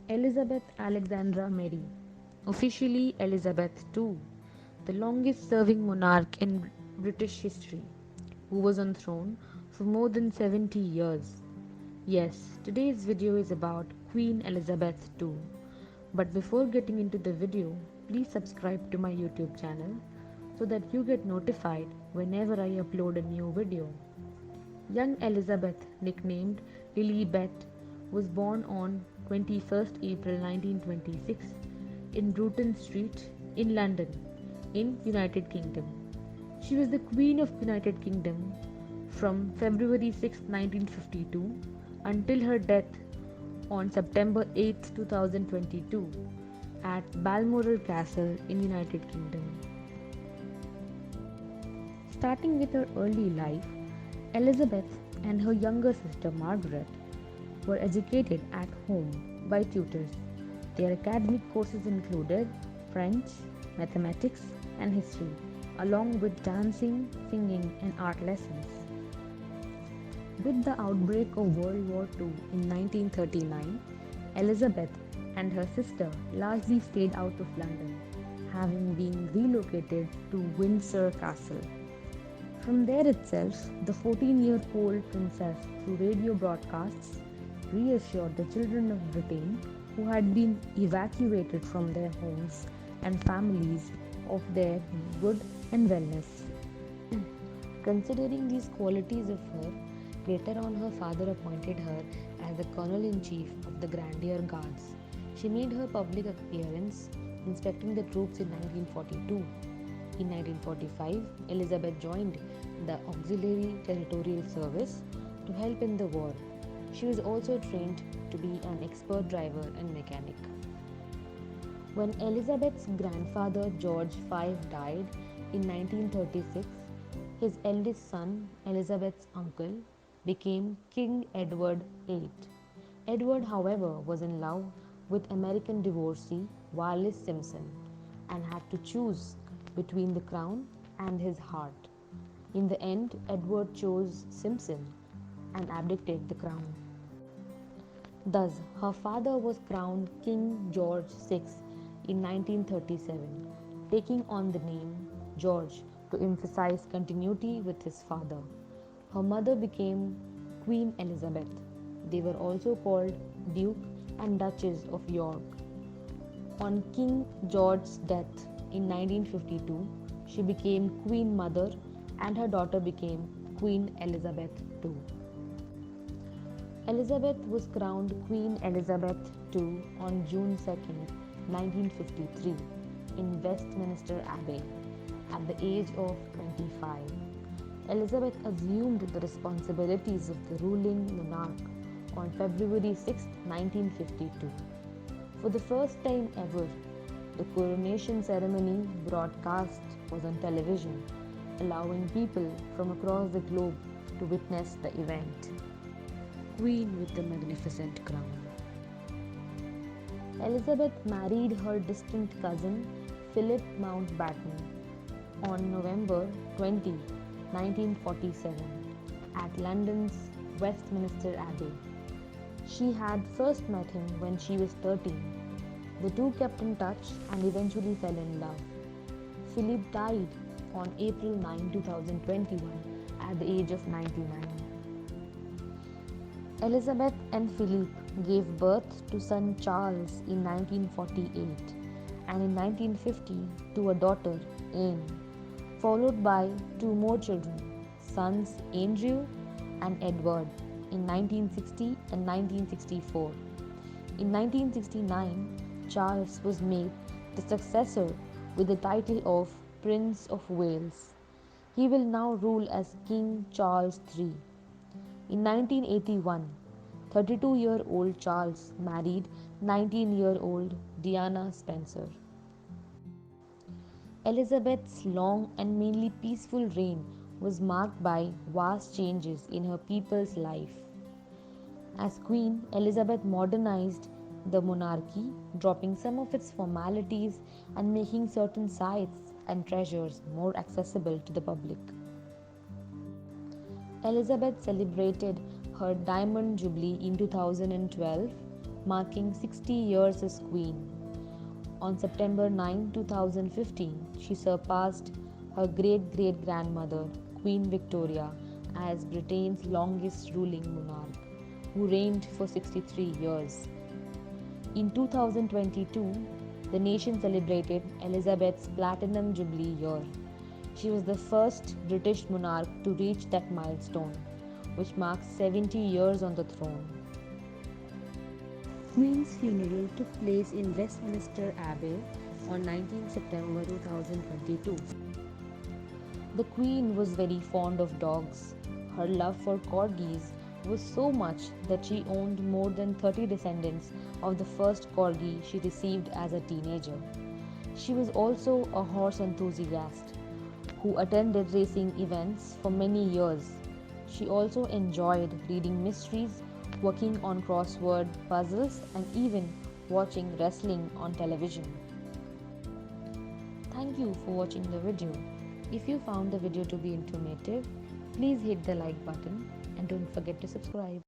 Elizabeth Alexandra Mary, officially Elizabeth II, the longest serving monarch in British history, who was on throne for more than 70 years. Yes, today's video is about Queen Elizabeth II. But before getting into the video, please subscribe to my YouTube channel so that you get notified whenever I upload a new video. Young Elizabeth, nicknamed Lilibet, was born on 21st April 1926 in Bruton Street in London, in United Kingdom. She was the Queen of United Kingdom from February 6, 1952 until her death on September 8, 2022 at Balmoral Castle in United Kingdom. Starting with her early life, Elizabeth and her younger sister Margaret were educated at home by tutors. Their academic courses included French, mathematics, and history, along with dancing, singing, and art lessons. With the outbreak of World War II in 1939, Elizabeth and her sister largely stayed out of London, having been relocated to Windsor Castle. From there itself, the 14-year-old princess, through radio broadcasts, reassured the children of Britain who had been evacuated from their homes and families of their good and wellness. Considering these qualities of her, later on her father appointed her as the Colonel-in-Chief of the Grenadier Guards. She made her public appearance inspecting the troops in 1942. In 1945, Elizabeth joined the Auxiliary Territorial Service to help in the war. She was also trained to be an expert driver and mechanic. When Elizabeth's grandfather George V died in 1936, his eldest son, Elizabeth's uncle, became King Edward VIII. Edward, however, was in love with American divorcee Wallis Simpson and had to choose between the crown and his heart. In the end, Edward chose Simpson and abdicated the crown. Thus, her father was crowned King George VI in 1937, taking on the name George to emphasize continuity with his father. Her mother became Queen Elizabeth. They were also called Duke and Duchess of York. On King George's death in 1952, she became Queen Mother and her daughter became Queen Elizabeth II. Elizabeth was crowned Queen Elizabeth II on June 2, 1953 in Westminster Abbey at the age of 25. Elizabeth assumed the responsibilities of the ruling monarch on February 6, 1952. For the first time ever, the coronation ceremony broadcast was on television, allowing people from across the globe to witness the event. Queen with the magnificent crown. Elizabeth married her distant cousin Philip Mountbatten on November 20, 1947 at London's Westminster Abbey. She had first met him when she was 13. The two kept in touch and eventually fell in love. Philip died on April 9, 2021 at the age of 99. Elizabeth and Philip gave birth to son Charles in 1948 and in 1950 to a daughter, Anne, followed by two more children, sons Andrew and Edward in 1960 and 1964. In 1969, Charles was made the successor with the title of Prince of Wales. He will now rule as King Charles III. In 1981, 32-year-old Charles married 19-year-old Diana Spencer. Elizabeth's long and mainly peaceful reign was marked by vast changes in her people's life. As Queen, Elizabeth modernized the monarchy, dropping some of its formalities and making certain sites and treasures more accessible to the public. Elizabeth celebrated her Diamond Jubilee in 2012 marking 60 years as queen. On September 9, 2015, she surpassed her great-great-grandmother, Queen Victoria, as Britain's longest ruling monarch, who reigned for 63 years. In 2022, the nation celebrated Elizabeth's Platinum Jubilee year. She was the first British monarch to reach that milestone, which marks 70 years on the throne. Queen's funeral took place in Westminster Abbey on 19 September 2022. The Queen was very fond of dogs. Her love for corgis was so much that she owned more than 30 descendants of the first corgi she received as a teenager. She was also a horse enthusiast who attended racing events for many years. She also enjoyed reading mysteries, working on crossword puzzles, and even watching wrestling on television. Thank you for watching the video. If you found the video to be informative, please hit the like button and don't forget to subscribe.